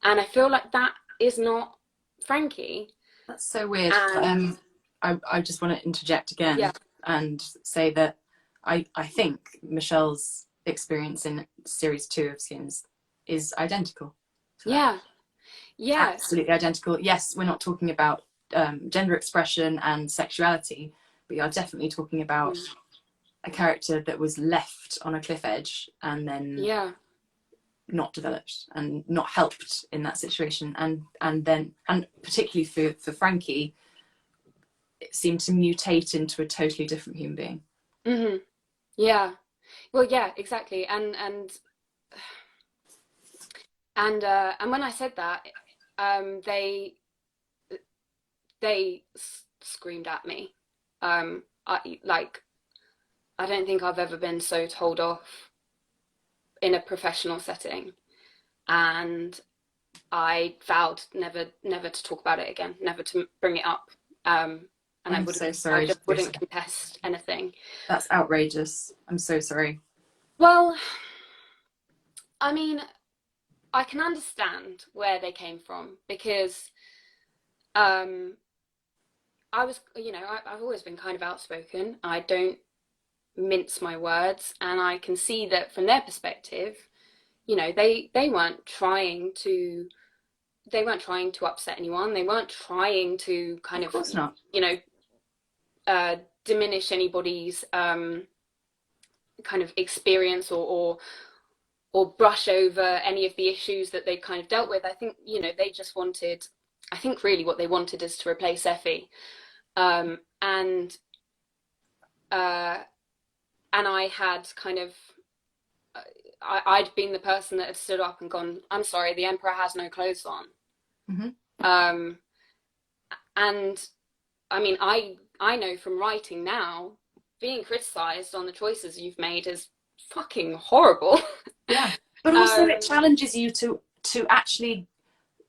[SPEAKER 2] and I feel like that is not Franky.
[SPEAKER 1] That's so weird.
[SPEAKER 2] And
[SPEAKER 1] I just want to interject again,
[SPEAKER 2] yeah,
[SPEAKER 1] and say that I think Michelle's experience in series 2 of Skins is identical to that.
[SPEAKER 2] yeah, yeah,
[SPEAKER 1] Absolutely identical. Yes, we're not talking about gender expression and sexuality, but you're definitely talking about a character that was left on a cliff edge and then
[SPEAKER 2] yeah,
[SPEAKER 1] not developed and not helped in that situation, and particularly for Franky, it seemed to mutate into a totally different human being.
[SPEAKER 2] mm-hmm. Yeah, well, yeah, exactly. And when I said that, they screamed at me. I don't think I've ever been so told off in a professional setting, and I vowed never to talk about it again, never to bring it up. And
[SPEAKER 1] I'm so sorry.
[SPEAKER 2] I just wouldn't contest anything.
[SPEAKER 1] That's outrageous. I'm so sorry.
[SPEAKER 2] Well, I mean, I can understand where they came from, because I was, you know, I've always been kind of outspoken. I don't mince my words, and I can see that from their perspective, you know, they weren't trying to upset anyone. They weren't trying to kind
[SPEAKER 1] Of course not.
[SPEAKER 2] you know, diminish anybody's kind of experience, or brush over any of the issues that they kind of dealt with. I think, you know, they just wanted, I think really what they wanted is to replace Effie. And I had kind of, I'd been the person that had stood up and gone, I'm sorry, the Emperor has no clothes on.
[SPEAKER 1] Mm-hmm.
[SPEAKER 2] And I mean, I know from writing now, being criticized on the choices you've made is fucking horrible.
[SPEAKER 1] Yeah, but also it challenges you to actually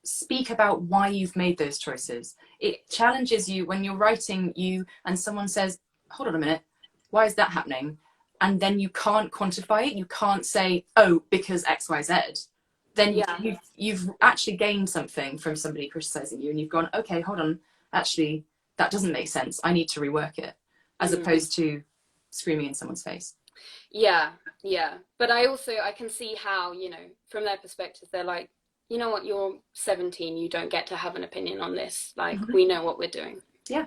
[SPEAKER 1] speak about why you've made those choices. It challenges you when you're writing and someone says, hold on a minute, why is that happening? And then you can't quantify it. You can't say, oh, because X, Y, Z. Then
[SPEAKER 2] Yeah.
[SPEAKER 1] you've actually gained something from somebody criticizing you, and you've gone, okay, hold on, actually, that doesn't make sense. I need to rework it, as opposed to screaming in someone's face.
[SPEAKER 2] Yeah, yeah. But I can see how, you know, from their perspective, they're like, you know what, you're 17, you don't get to have an opinion on this. Like, we know what we're doing.
[SPEAKER 1] Yeah.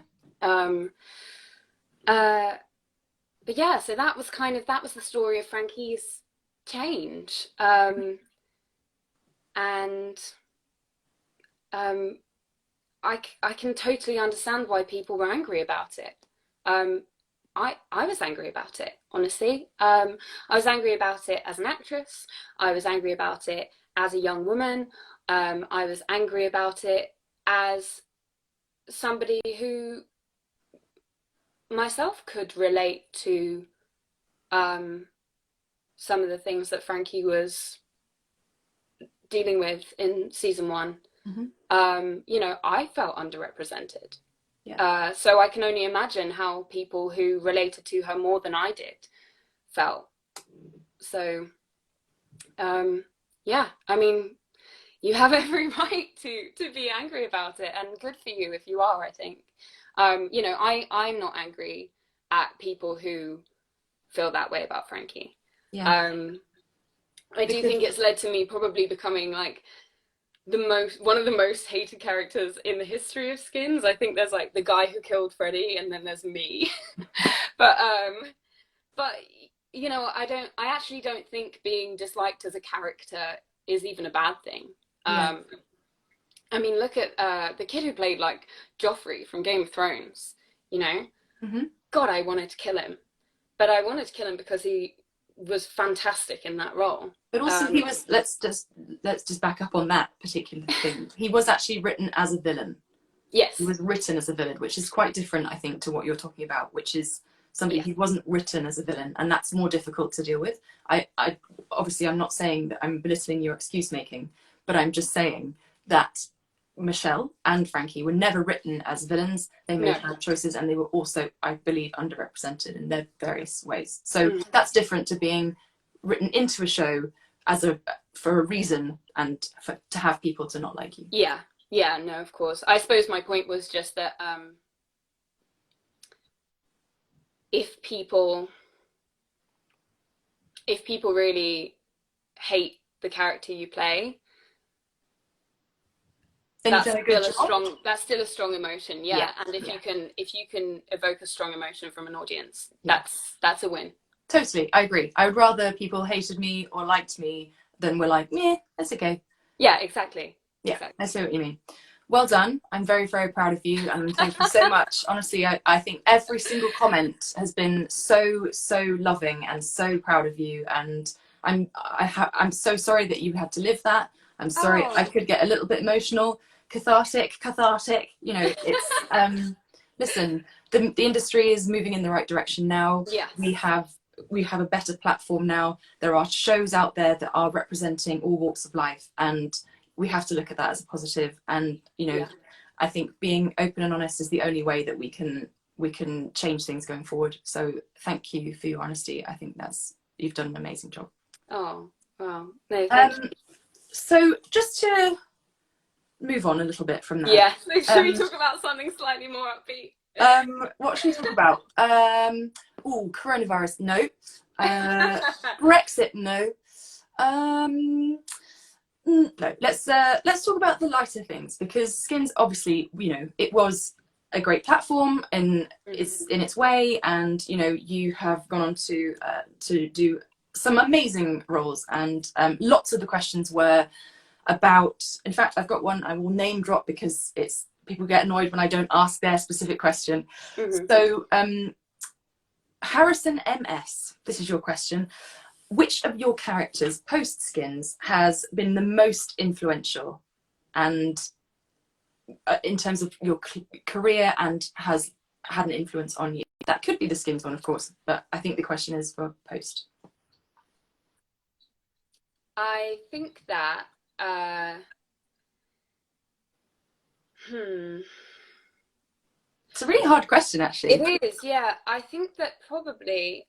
[SPEAKER 2] But yeah, so that was the story of Franky's change. And I can totally understand why people were angry about it. I was angry about it, honestly. I was angry about it as an actress. I was angry about it as a young woman. I was angry about it as somebody who myself could relate to some of the things that Franky was dealing with in season 1. You know, I felt underrepresented.
[SPEAKER 1] Yeah.
[SPEAKER 2] So I can only imagine how people who related to her more than I did felt. So, yeah, I mean, you have every right to be angry about it, and good for you if you are, I think. You know, I'm not angry at people who feel that way about Franky.
[SPEAKER 1] Yeah.
[SPEAKER 2] I do think it's led to me probably becoming like one of the most hated characters in the history of Skins. I think there's like the guy who killed Freddy, and then there's me. but but you know, I actually don't think being disliked as a character is even a bad thing.
[SPEAKER 1] Yeah.
[SPEAKER 2] I mean, look at the kid who played like Joffrey from Game of Thrones, you know?
[SPEAKER 1] Mm-hmm.
[SPEAKER 2] God, I wanted to kill him. But I wanted to kill him because he was fantastic in that role.
[SPEAKER 1] But also he was, let's just back up on that particular thing. He was actually written as a villain.
[SPEAKER 2] Yes.
[SPEAKER 1] He was written as a villain, which is quite different, I think, to what you're talking about, which is somebody who wasn't written as a villain, and that's more difficult to deal with. I obviously, I'm not saying that I'm belittling your excuse making, but I'm just saying that Michelle and Franky were never written as villains. They made bad choices, and they were also, I believe, underrepresented in their various ways. So that's different to being written into a show for a reason, and to have people to not like you.
[SPEAKER 2] Yeah, no, of course. I suppose my point was just that if people really hate the character you play, that's still a strong emotion. Yeah. And if you can evoke a strong emotion from an audience, that's a win.
[SPEAKER 1] Totally, I agree. I would rather people hated me or liked me than were like, yeah, that's okay.
[SPEAKER 2] Yeah, exactly.
[SPEAKER 1] Yeah, exactly. I see what you mean. Well done. I'm very, very proud of you, and thank you so much. Honestly, I think every single comment has been so loving, and so proud of you. And I'm so sorry that you had to live that. I'm sorry. I could get a little bit emotional. Cathartic. You know, it's listen. The industry is moving in the right direction now.
[SPEAKER 2] Yes.
[SPEAKER 1] We have a better platform now. There are shows out there that are representing all walks of life, and we have to look at that as a positive. And you know, I think being open and honest is the only way that we can change things going forward. So thank you for your honesty. I think you've done an amazing job.
[SPEAKER 2] Oh, wow. No, thank you.
[SPEAKER 1] So just to move on a little bit from that.
[SPEAKER 2] Yeah, so should we talk about something slightly more upbeat?
[SPEAKER 1] What should we talk about? Coronavirus, no. Brexit, no. No. Let's talk about the lighter things, because Skins, obviously, you know, it was a great platform and it's in its way, and you know, you have gone on to do some amazing roles, and lots of the questions were about, in fact, I've got one I will name drop because people get annoyed when I don't ask their specific question. So Harrison MS, this is your question. Which of your characters post Skins has been the most influential, and in terms of your career, and has had an influence on you? That could be the Skins one, of course, but I think the question is for post.
[SPEAKER 2] I think that
[SPEAKER 1] it's a really hard question, actually.
[SPEAKER 2] It is, yeah. I think that probably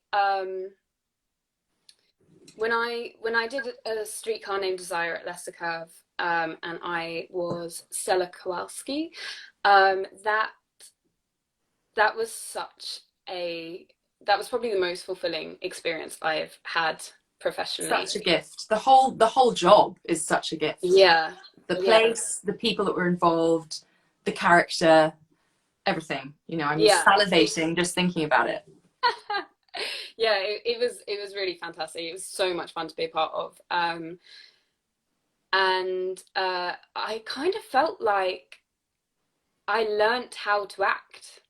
[SPEAKER 2] when I did a Streetcar Named Desire at Leicester Curve, and I was Stella Kowalski, that was probably the most fulfilling experience I've had professionally.
[SPEAKER 1] Such a gift. The whole job is such a gift.
[SPEAKER 2] Yeah.
[SPEAKER 1] The place, the people that were involved, the character, everything. You know, I'm salivating just thinking about it.
[SPEAKER 2] Yeah, it was really fantastic. It was so much fun to be a part of. And I kind of felt like I learnt how to act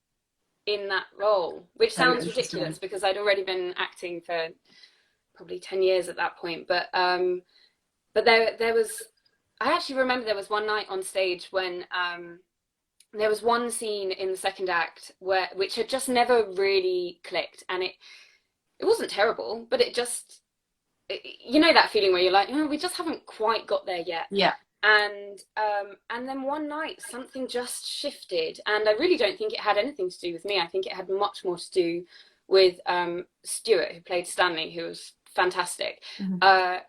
[SPEAKER 2] in that role, which sounds ridiculous because I'd already been acting for probably 10 years at that point. But there was, I actually remember there was one night on stage when there was one scene in the second act which had just never really clicked, and it wasn't terrible, but you know that feeling where you're like, we just haven't quite got there yet.
[SPEAKER 1] Yeah.
[SPEAKER 2] And then one night something just shifted, and I really don't think it had anything to do with me. I think it had much more to do with Stuart, who played Stanley, who was fantastic. But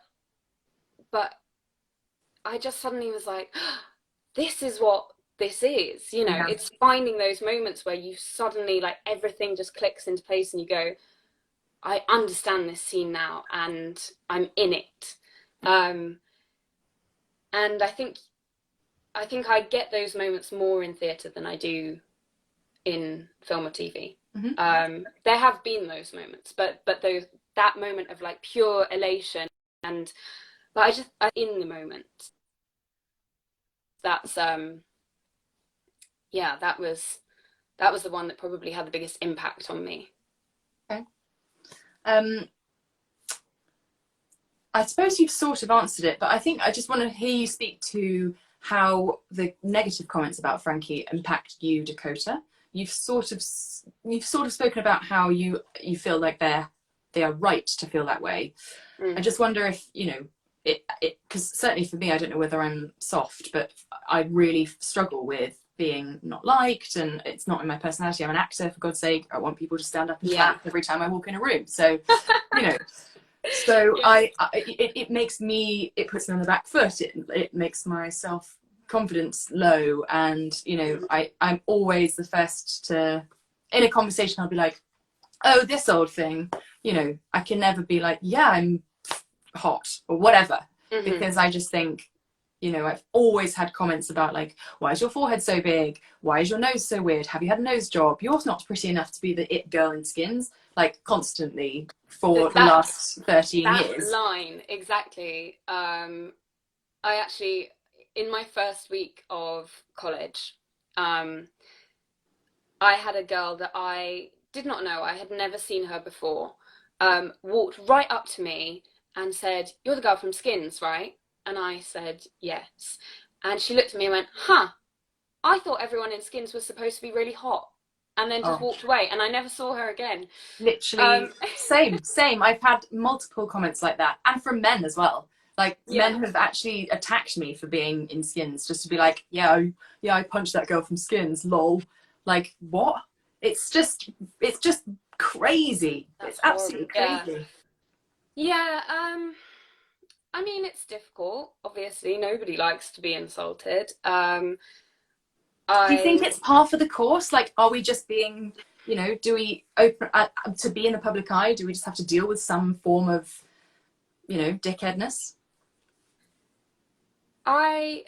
[SPEAKER 2] I just suddenly was like, this is what this is, you know.
[SPEAKER 1] Yeah.
[SPEAKER 2] It's finding those moments where you suddenly, like, everything just clicks into place and you go, I understand this scene now and I'm in it. And I think I get those moments more in theatre than I do in film or TV. There have been those moments, but that moment of like pure elation, and but I'm in the moment. That's yeah, that was the one that probably had the biggest impact on me.
[SPEAKER 1] Okay. I suppose you've sort of answered it, but I think I just want to hear you speak to how the negative comments about Franky impact you, Dakota. You've sort of spoken about how you feel like they are right to feel that way. I just wonder if, you know, it because certainly for me, I don't know whether I'm soft, but I really struggle with being not liked, and it's not in my personality. I'm an actor, for God's sake. I want people to stand up and clap every time I walk in a room. So, you know. So it makes me, it puts me on the back foot. It makes my self confidence low, and you know, I'm always the first to, in a conversation, I'll be like, oh, this old thing, you know. I can never be like, yeah, I'm hot or whatever, because I just think, you know, I've always had comments about like, why is your forehead so big? Why is your nose so weird? Have you had a nose job? You're not pretty enough to be the it girl in Skins. Like constantly for the last 13 years.
[SPEAKER 2] That line, exactly. I actually, in my first week of college, I had a girl that I did not know, I had never seen her before, walked right up to me and said, "You're the girl from Skins, right?" And I said, "Yes." And she looked at me and went, "Huh, I thought everyone in Skins was supposed to be really hot." And then just walked away, and I never saw her again.
[SPEAKER 1] Literally, same. I've had multiple comments like that, and from men as well. Like, men have actually attacked me for being in Skins, just to be like, yeah, I punched that girl from Skins, lol. Like, what? It's just crazy. It's absolutely crazy.
[SPEAKER 2] Yeah, I mean, it's difficult. Obviously, nobody likes to be insulted.
[SPEAKER 1] Do you think it's par for the course? Like, are we just being, you know, do we open to be in the public eye? Do we just have to deal with some form of, you know, dickheadness?
[SPEAKER 2] I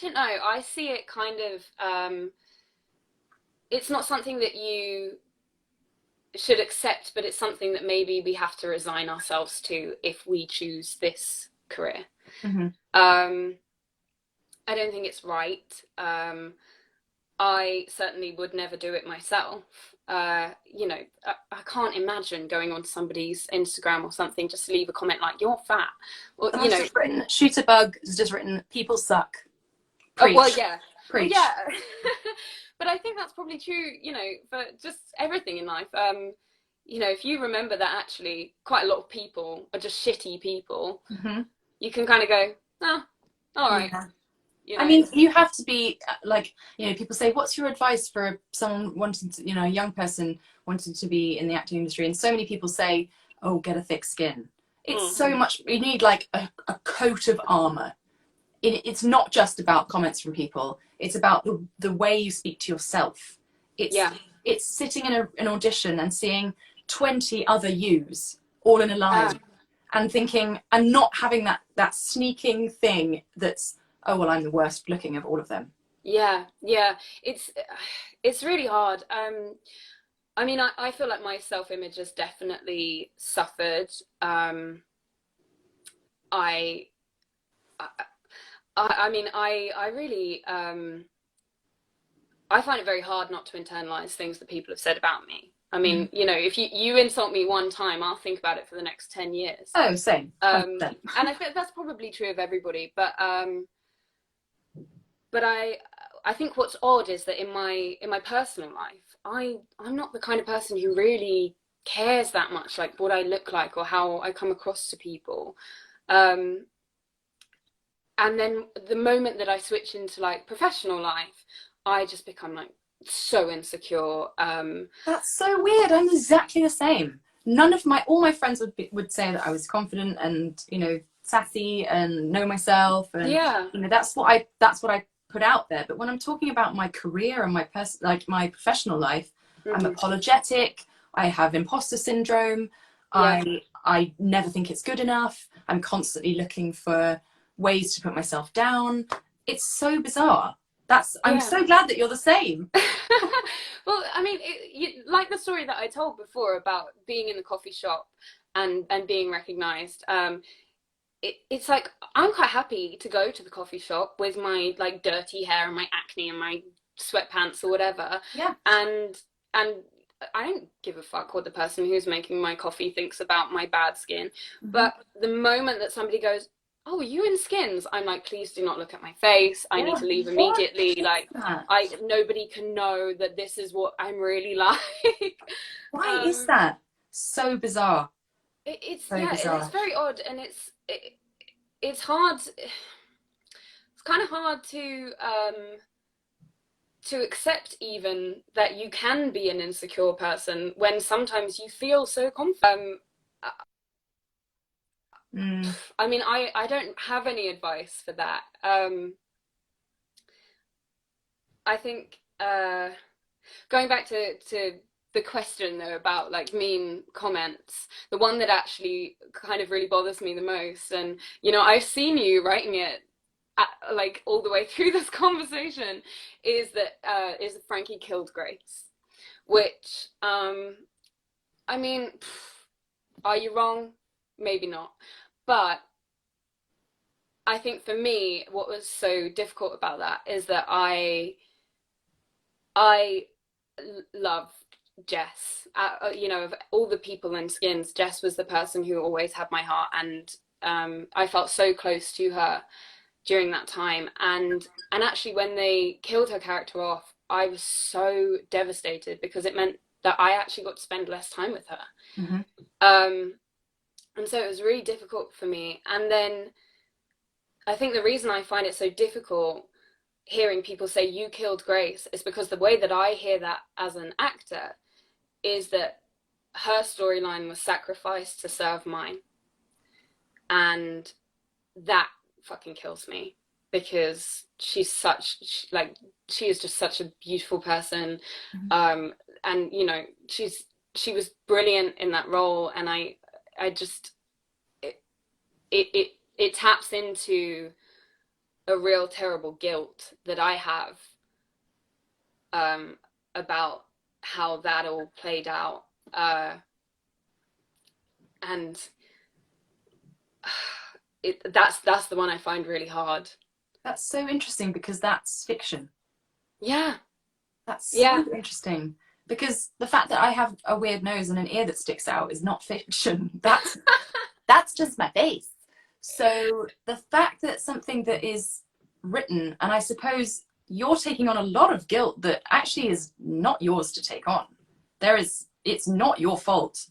[SPEAKER 2] don't know. I see it kind of, it's not something that you should accept, but it's something that maybe we have to resign ourselves to if we choose this career. I don't think it's right. I certainly would never do it myself. You know, I can't imagine going on somebody's Instagram or something just to leave a comment like, "You're fat," or you know.
[SPEAKER 1] Shooterbug has just written, "People suck."
[SPEAKER 2] Preach. Oh, well, yeah.
[SPEAKER 1] Preach.
[SPEAKER 2] Well, yeah. But I think that's probably true, you know, for just everything in life. You know, if you remember that actually quite a lot of people are just shitty people, you can kind of go, "Oh, all right."
[SPEAKER 1] Yeah.
[SPEAKER 2] You know?
[SPEAKER 1] I mean, you have to be like, you know, people say, what's your advice for someone wanting to, you know, a young person wanting to be in the acting industry? And so many people say, oh, get a thick skin. It's so much, you need like a coat of armor. It's not just about comments from people. It's about the way you speak to yourself. It's sitting in an audition and seeing 20 other yous all in a line and thinking, and not having that sneaking thing that's, oh, well, I'm the worst looking of all of them.
[SPEAKER 2] Yeah. It's really hard. I mean, I feel like my self-image has definitely suffered. I mean, I really, I find it very hard not to internalize things that people have said about me. I mean, you know, if you insult me one time, I'll think about it for the next 10 years.
[SPEAKER 1] Oh, same.
[SPEAKER 2] And I think that's probably true of everybody, but I think what's odd is that in my personal life, I'm not the kind of person who really cares that much, like what I look like or how I come across to people. And then the moment that I switch into like professional life, I just become like so insecure.
[SPEAKER 1] That's so weird. I'm exactly the same. All my friends would say that I was confident and, you know, sassy and know myself, and
[SPEAKER 2] Yeah.
[SPEAKER 1] you know, that's what I put out there. But when I'm talking about my career and my professional life, I'm
[SPEAKER 2] Hmm.
[SPEAKER 1] apologetic. I have imposter syndrome.
[SPEAKER 2] Yeah.
[SPEAKER 1] I never think it's good enough. I'm constantly looking for ways to put myself down. It's so bizarre. I'm
[SPEAKER 2] Yeah.
[SPEAKER 1] so glad that you're the same.
[SPEAKER 2] Well, I mean, like the story that I told before about being in the coffee shop and being recognized. It's like I'm quite happy to go to the coffee shop with my like dirty hair and my acne and my sweatpants or whatever,
[SPEAKER 1] Yeah.
[SPEAKER 2] and I don't give a fuck what the person who's making my coffee thinks about my bad skin.
[SPEAKER 1] Mm-hmm.
[SPEAKER 2] But the moment that somebody goes, "Oh, are you in Skins?" I'm like, "Please do not look at my face. I need
[SPEAKER 1] Yeah.
[SPEAKER 2] to leave
[SPEAKER 1] What
[SPEAKER 2] immediately."
[SPEAKER 1] is
[SPEAKER 2] Like,
[SPEAKER 1] that?
[SPEAKER 2] nobody can know that this is what I'm really like.
[SPEAKER 1] Why is
[SPEAKER 2] um,
[SPEAKER 1] that so bizarre?
[SPEAKER 2] it's
[SPEAKER 1] So
[SPEAKER 2] yeah, it's
[SPEAKER 1] bizarre.
[SPEAKER 2] very odd, and it's hard. It's kind of hard to accept even that you can be an insecure person when sometimes you feel so confident.
[SPEAKER 1] Mm.
[SPEAKER 2] I mean, I don't have any advice for that. I think going back to the question though about like mean comments, the one that actually kind of really bothers me the most, and you know, I've seen you writing it like all the way through this conversation, is that Frankie killed Grace, which I mean, are you wrong? Maybe not, but I think for me, what was so difficult about that is that I loved Jess. You know, of all the people in Skins, Jess was the person who always had my heart, and I felt so close to her during that time. And actually, when they killed her character off, I was so devastated because it meant that I actually got to spend less time with her.
[SPEAKER 1] Mm-hmm.
[SPEAKER 2] Um, and so it was really difficult for me. And then I think the reason I find it so difficult hearing people say you killed Grace is because the way that I hear that as an actor is that her storyline was sacrificed to serve mine. And that fucking kills me because she is just such a beautiful person.
[SPEAKER 1] Mm-hmm.
[SPEAKER 2] And you know, she was brilliant in that role, and I just it taps into a real terrible guilt that I have about how that all played out. And that's the one I find really hard.
[SPEAKER 1] That's so interesting because that's fiction.
[SPEAKER 2] Yeah,
[SPEAKER 1] That's
[SPEAKER 2] yeah,
[SPEAKER 1] so interesting because the fact that I have a weird nose and an ear that sticks out is not fiction. That's just my face. So the fact that something that is written, and I suppose you're taking on a lot of guilt that actually is not yours to take on. It's not your fault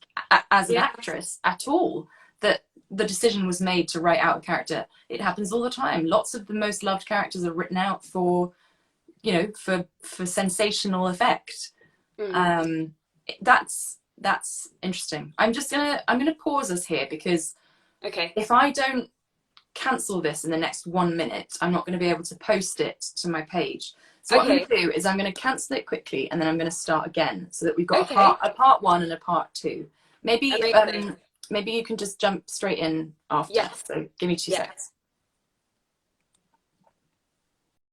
[SPEAKER 1] as an
[SPEAKER 2] yeah,
[SPEAKER 1] actress at all that the decision was made to write out a character. It happens all the time. Lots of the most loved characters are written out for, you know, for sensational effect.
[SPEAKER 2] mm,
[SPEAKER 1] Um, that's interesting. I'm gonna pause us here because
[SPEAKER 2] okay,
[SPEAKER 1] if I don't cancel this in the next 1 minute, I'm not going to be able to post it to my page. So what I'm
[SPEAKER 2] okay,
[SPEAKER 1] going to do is I'm going to cancel it quickly and then I'm going to start again so that we've got
[SPEAKER 2] okay,
[SPEAKER 1] a part one and a part two. Maybe
[SPEAKER 2] amazing.
[SPEAKER 1] maybe you can just jump straight in after.
[SPEAKER 2] Yes,
[SPEAKER 1] So give me two
[SPEAKER 2] yeah.
[SPEAKER 1] seconds.